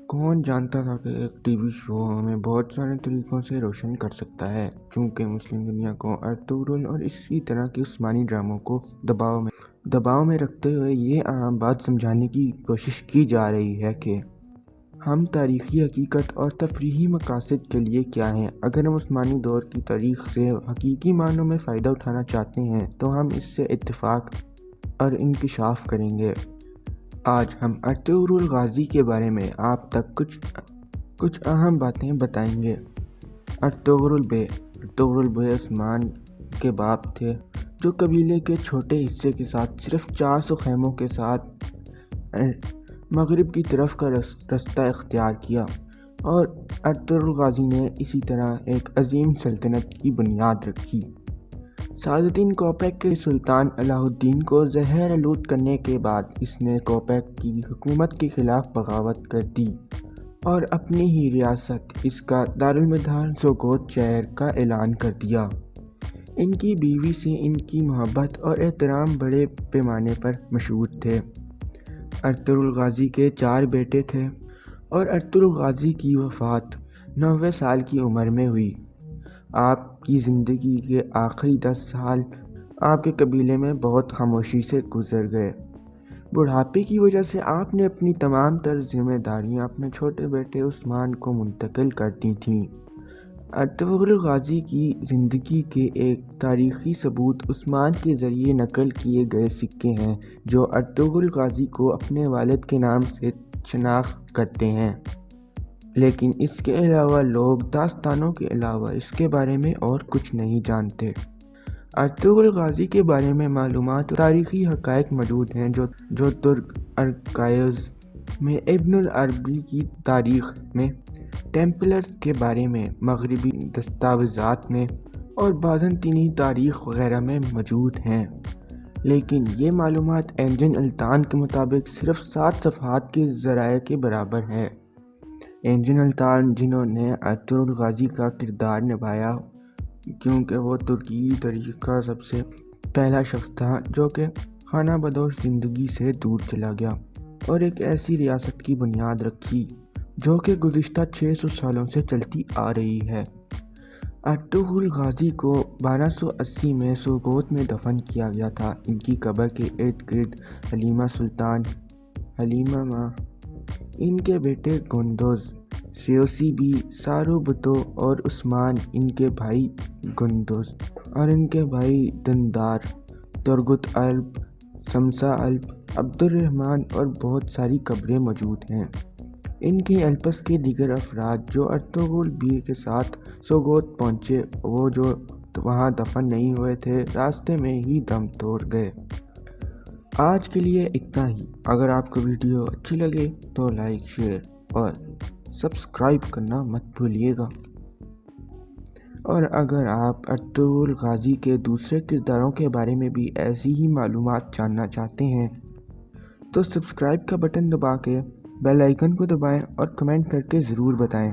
کون جانتا تھا کہ ایک ٹی وی شو ہمیں بہت سارے طریقوں سے روشن کر سکتا ہے، چونکہ مسلم دنیا کو ارطغرل اور اسی طرح کے عثمانی ڈراموں کو دباؤ میں رکھتے ہوئے یہ اہم بات سمجھانے کی کوشش کی جا رہی ہے کہ ہم تاریخی حقیقت اور تفریحی مقاصد کے لیے کیا ہیں۔ اگر ہم عثمانی دور کی تاریخ سے حقیقی معنوں میں فائدہ اٹھانا چاہتے ہیں تو ہم اس سے اتفاق اور انکشاف کریں گے۔ آج ہم ارطغرل غازی کے بارے میں آپ تک کچھ اہم باتیں بتائیں گے۔ ارطغرل بے عثمان کے باپ تھے جو قبیلے کے چھوٹے حصے کے ساتھ صرف 400 خیموں کے ساتھ مغرب کی طرف کا رستہ اختیار کیا، اور ارطغرل غازی نے اسی طرح ایک عظیم سلطنت کی بنیاد رکھی۔ سعادتین کوپیک کے سلطان علاء الدین کو زہر آلود کرنے کے بعد اس نے کوپیک کی حکومت کے خلاف بغاوت کر دی اور اپنی ہی ریاست، اس کا دارالمدار سوگوت شہر کا اعلان کر دیا۔ ان کی بیوی سے ان کی محبت اور احترام بڑے پیمانے پر مشہور تھے۔ ارطغرل غازی کے 4 بیٹے تھے اور ارطغرل غازی کی وفات 90 سال کی عمر میں ہوئی۔ آپ کی زندگی کے آخری 10 سال آپ کے قبیلے میں بہت خاموشی سے گزر گئے۔ بڑھاپے کی وجہ سے آپ نے اپنی تمام تر ذمہ داریاں اپنے چھوٹے بیٹے عثمان کو منتقل کر دی تھیں۔ ارطغرل غازی کی زندگی کے ایک تاریخی ثبوت عثمان کے ذریعے نقل کیے گئے سکے ہیں جو ارطغرل غازی کو اپنے والد کے نام سے شناخت کرتے ہیں، لیکن اس کے علاوہ لوگ داستانوں کے علاوہ اس کے بارے میں اور کچھ نہیں جانتے۔ ارطغرل غازی کے بارے میں معلومات اور تاریخی حقائق موجود ہیں جو ترک آرکائیوز میں، ابن العربی کی تاریخ میں، ٹیمپلرز کے بارے میں مغربی دستاویزات میں اور بازنطینی تاریخ وغیرہ میں موجود ہیں، لیکن یہ معلومات انجن التان کے مطابق صرف 7 صفحات کے ذرائع کے برابر ہے۔ انجن التان، جنہوں نے ارطغرل غازی کا کردار نبھایا کیونکہ وہ ترکی تاریخ کا سب سے پہلا شخص تھا جو کہ خانہ بدوش زندگی سے دور چلا گیا اور ایک ایسی ریاست کی بنیاد رکھی جو کہ گزشتہ 600 سالوں سے چلتی آ رہی ہے۔ ارطغرل غازی کو 1280 میں سوگوت میں دفن کیا گیا تھا۔ ان کی قبر کے ارد گرد حلیمہ سلطان، حلیمہ ماں، ان کے بیٹے گندوز، سیوسی بی، سارو بتو اور عثمان، ان کے بھائی گندوز اور ان کے بھائی دندار، ترگت الپ، سمسا الپ، عبد الرحمن اور بہت ساری قبریں موجود ہیں۔ ان کے الپس کے دیگر افراد جو ارطغرل بی کے ساتھ سوگوت پہنچے، وہ جو وہاں دفن نہیں ہوئے تھے، راستے میں ہی دم توڑ گئے۔ آج کے لیے اتنا ہی۔ اگر آپ کو ویڈیو اچھی لگے تو لائک، شیئر اور سبسکرائب کرنا مت بھولیے گا۔ اور اگر آپ ارطغرل غازی کے دوسرے کرداروں کے بارے میں بھی ایسی ہی معلومات جاننا چاہتے ہیں تو سبسکرائب کا بٹن دبا کے بیل آئیکن کو دبائیں اور کمنٹ کر کے ضرور بتائیں۔